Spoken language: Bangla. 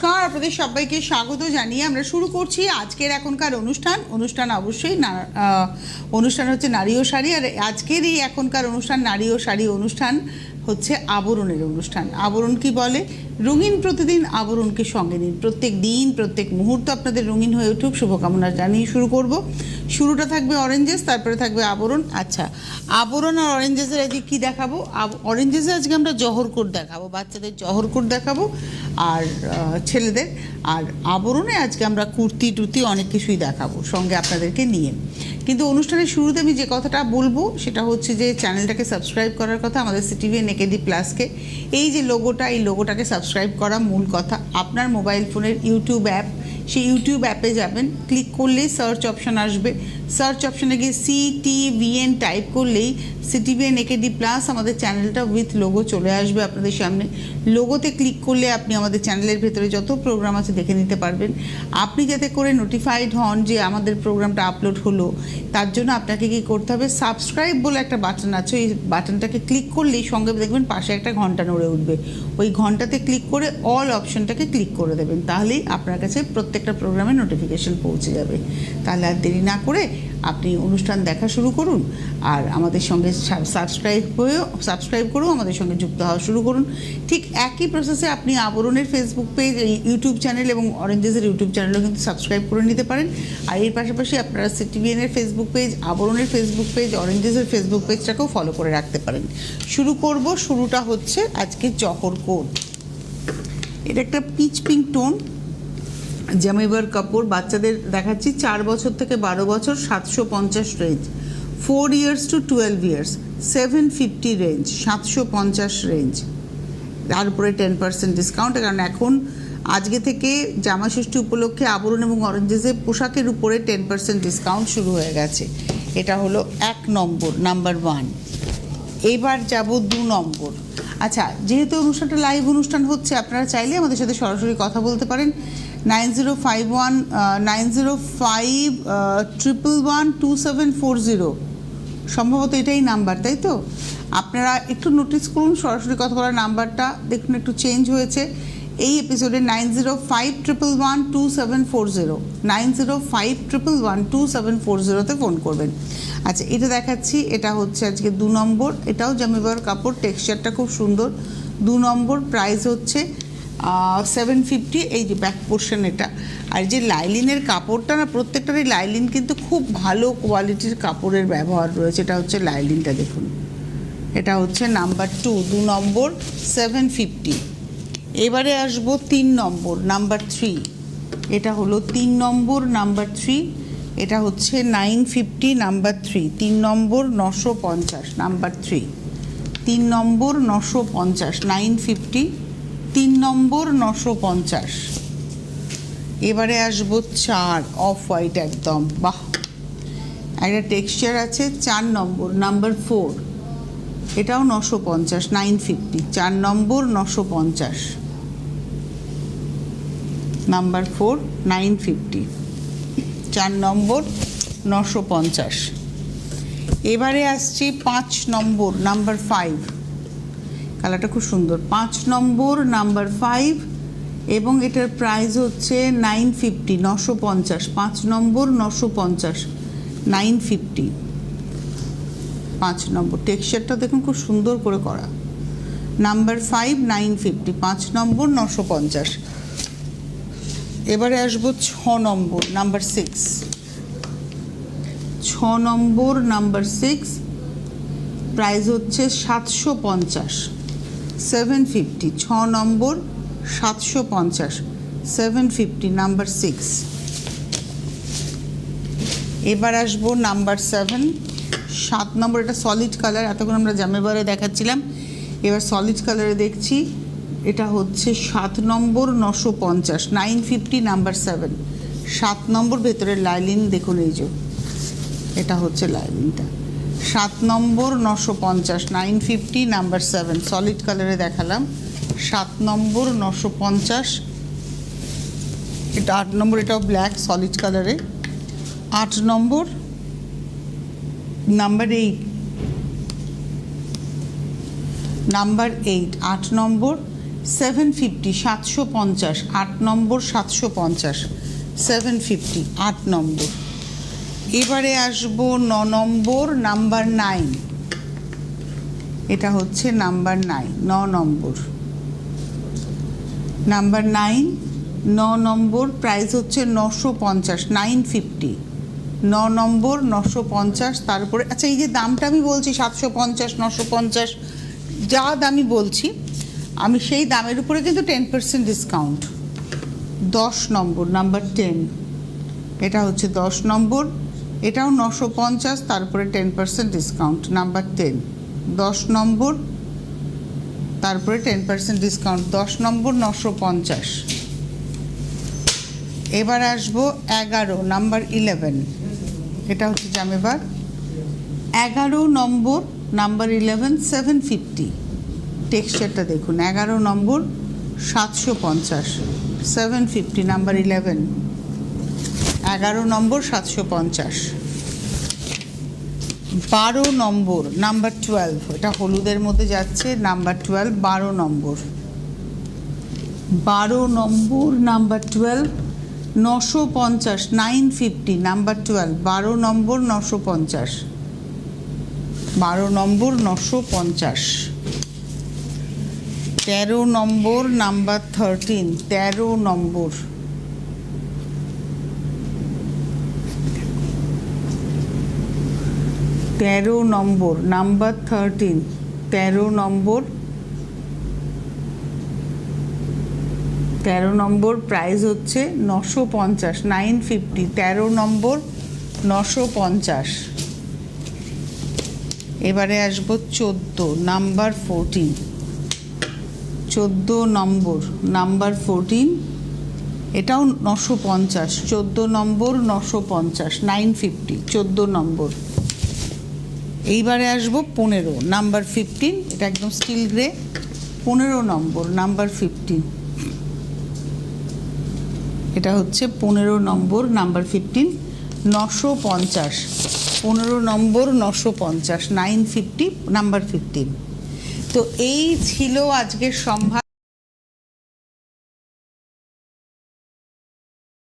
নমস্কার, আপনাদের সবাইকে স্বাগত জানিয়ে আমরা শুরু করছি আজকের এখনকার অনুষ্ঠান অবশ্যই অনুষ্ঠান হচ্ছে নারী ও শাড়ি। আর আজকের এই এখনকার অনুষ্ঠান নারী ও শাড়ি অনুষ্ঠান হচ্ছে আবরণের অনুষ্ঠান। আবরণ কি বলে? রঙিন প্রতিদিন আবরণকে সঙ্গে নিন, প্রত্যেক দিন প্রত্যেক মুহূর্ত আপনাদের রঙিন হয়ে উঠুক শুভকামনা জানিয়ে শুরু করব। শুরুটা থাকবে অরেঞ্জেস, তারপরে থাকবে আবরণ। আচ্ছা, আবরণ আর অরেঞ্জেসের আজকে কী দেখাবো? অরেঞ্জেসে আজকে আমরা জহরকোট দেখাবো, বাচ্চাদের জহরকোট দেখাবো আর ছেলেদের। আর আবরণে আজকে আমরা কুর্তি টুর্তি অনেক কিছুই দেখাবো সঙ্গে আপনাদেরকে নিয়ে। কিন্তু অনুষ্ঠানের শুরুতে আমি যে কথাটা বলবো সেটা হচ্ছে যে চ্যানেলটাকে সাবস্ক্রাইব করার কথা, আমাদের সিটিভিএন একেডি প্লাসকে। এই যে লোগোটা, এই লোগোটাকে সাবস্ক্রাইব করা মূল কথা। আপনার মোবাইল ফোনের ইউটিউব অ্যাপ, সেই ইউটিউব অ্যাপে যাবেন, ক্লিক করলেই সার্চ অপশান আসবে। সার্চ অপশানে গিয়ে সিটিভিএন টাইপ করলেই সিটিভিএন একেডি প্লাস আমাদের চ্যানেলটা উইথ লোগো চলে আসবে আপনাদের সামনে। লোগোতে ক্লিক করলে আপনি আমাদের চ্যানেলের ভেতরে যত প্রোগ্রাম আছে দেখে নিতে পারবেন। আপনি যাতে করে নোটিফাইড হন যে আমাদের প্রোগ্রামটা আপলোড হলো, তার জন্য আপনাকে কী করতে হবে? সাবস্ক্রাইব বলে একটা বাটন আছে, ওই বাটনটাকে ক্লিক করলেই সঙ্গে দেখবেন পাশে একটা ঘন্টা নড়ে উঠবে। ওই ঘন্টাতে ক্লিক করে অল অপশনটাকে ক্লিক করে দেবেন, তাহলেই আপনার কাছে প্রত্যেকটা প্রোগ্রামের নোটিফিকেশন পৌঁছে যাবে। তাহলে আর দেরি না করে আপনি অনুষ্ঠান দেখা শুরু করুন আর আমাদের সঙ্গে সাবস্ক্রাইব করেও আমাদের সঙ্গে যুক্ত হওয়া শুরু করুন। ঠিক একই প্রসেসে আপনি আবরণের ফেসবুক পেজ, ইউটিউব চ্যানেল এবং অরেঞ্জেসের ইউটিউব চ্যানেলও কিন্তু সাবস্ক্রাইব করে নিতে পারেন। আর এর পাশাপাশি আপনারা সিটিভিএনের ফেসবুক পেজ, আবরণের ফেসবুক পেজ, অরেঞ্জেসের ফেসবুক পেজটাকেও ফলো করে রাখতে পারেন। শুরুটা হচ্ছে আজকে জহরকোট। এটা একটা পিচ পিঙ্ক টোন জামিবার কাপড়, বাচ্চাদের দেখাচ্ছি 4 বছর থেকে 12 বছর, 750 range, 4 years to 12 years, 750 range, 750 range. তার উপরে 10% ডিসকাউন্ট, কারণ এখন আজকে থেকে জামা ষষ্ঠী উপলক্ষে আবরণ এবং অরেঞ্জেসে পোশাকের উপরে 10% ডিসকাউন্ট শুরু হয়ে গেছে। এটা হলো 1 নম্বর, নাম্বার 1। এবার যাব 2 নম্বর। আচ্ছা, যেহেতু অনুষ্ঠানটা লাইভ অনুষ্ঠান হচ্ছে, আপনারা চাইলে আমাদের সাথে সরাসরি কথা বলতে পারেন। 9051 সম্ভবত এটাই নাম্বার, তাই তো? আপনারা একটু নোটিস করুন, সরাসরি কথা বলার নাম্বারটা দেখুন একটু চেঞ্জ হয়েছে এই এপিসোডে। 90511274 90511274 ফোন করবেন। আচ্ছা, এটা দেখাচ্ছি, এটা হচ্ছে আজকে 2 নম্বর। এটাও জামিবার কাপড়, টেক্সচারটা খুব সুন্দর। 2 নম্বর, প্রাইস হচ্ছে 750। এই যে ব্যাক পোর্শন এটা। আর যে লাইলিনের কাপড়টা না, প্রত্যেকটারই লাইলিন কিন্তু খুব ভালো কোয়ালিটির কাপড়ের ব্যবহার রয়েছে। এটা হচ্ছে লাইলিনটা দেখুন, এটা হচ্ছে নাম্বার 2 নম্বর, 750। এবারে আসবো 3 নম্বর, নাম্বার 3। এটা হলো 3 নম্বর, নাম্বার 3। এটা হচ্ছে 950, নাম্বার 3। 3 নম্বর 950, নাম্বার 3। 3 নম্বর 950, 950। 3 নম্বর 950। এবারে আসবো 4, অফ হোয়াইট একদম, বাহ, একটা টেক্সচার আছে। 4 নম্বর, নাম্বার 4। এটাও 950, 950। 4 নম্বর 950, নাম্বার 4, 950। 4 নম্বর 950। এবারে আসছি 5 নম্বর, নাম্বার 5। কালারটা খুব সুন্দর। 5 নম্বর, নাম্বার 5, এবং এটার প্রাইস হচ্ছে 950, 950। 5 নম্বর 950, 950। 5 নম্বর, টেক্সচারটা দেখুন খুব সুন্দর করে করা। নাম্বার 5, 950। 5 নম্বর 950। এবারে আসবো 6 নম্বর, নাম্বার 6। 6 নম্বর, নাম্বার 6, প্রাইস হচ্ছে 750, 750। 6 নম্বর 750, 750, নাম্বার 6। এবার আসবো নাম্বার 7, 7 নম্বর। এটা সলিড কালার, এতক্ষণ আমরা জামেবারে দেখাচ্ছিলাম, এবার সলিড কালারে দেখছি। এটা হচ্ছে 7 নম্বর 950, 950, নাম্বার 7। 7 নম্বর, ভেতরের লাইলিন দেখুন, এই যে এটা হচ্ছে লাইলিনটা। 7 নম্বর 950, 950, নাম্বার 7। সলিড কালারে দেখালাম। 7 নম্বর 950। এটা 8 নম্বর, এটাও ব্ল্যাক সলিড কালারে। 8 নম্বর, নাম্বার 8, নাম্বার 8, 8 নম্বর। 750 750, 8 নম্বর 750, 750 8 নম্বর। এবারে আসবো 9 নম্বর, নাম্বার 9, এটা হচ্ছে নাম্বার 9, 9 নম্বর, নাম্বার 9, 9 নম্বর, প্রাইস হচ্ছে 950, 950, 9 নম্বর 950। তারপরে আচ্ছা, এই যে দামটা আমি বলছি 750 950 যা দামই বলছি আমি, সেই দামের উপরে কিন্তু 10% ডিসকাউন্ট। 10 নম্বর, নাম্বার 10, এটা হচ্ছে 10 নম্বর, এটাও 950, তারপরে 10% ডিসকাউন্ট, নাম্বার 10, 10 নম্বর, তারপরে 10% ডিসকাউন্ট, 10 নম্বর 950। এবার আসবো 11 নাম্বার 11, এটা হচ্ছে জামেবার 11 নম্বর, নাম্বার 11 750, টেক্সচারটা দেখুন, 11 নম্বর 750, 750, নাম্বার 11, 11 নম্বর 750। 12 নম্বর, নাম্বার 12, এটা হলুদের মধ্যে যাচ্ছে, নাম্বার 12, 12 নম্বর, 12 নম্বর, নাম্বার 12 950, 950, নাম্বার 12, 12 নম্বর 950, 12 নম্বর 950। 13 নম্বর, নাম্বার 13, 13 নম্বর, 13 নম্বর, নাম্বার 13, 13 নম্বর, 13 নম্বর, প্রাইস হচ্ছে 950, 950, 13 নম্বর 950। এবারে আসবো 14 নাম্বার 14, 14 নম্বর, নাম্বার 14, এটাও 950, 14 নম্বর 950, 950, 14 নম্বর। এইবারে আসবো 15 নাম্বার 15, এটা একদম স্টিল গ্রে, 15 নম্বর, নাম্বার 15, এটা হচ্ছে 15 নম্বর, নাম্বার 15, 950, 15 নম্বর 950, 950, নাম্বার 15। তো এই ছিল আজকের সম্ভার।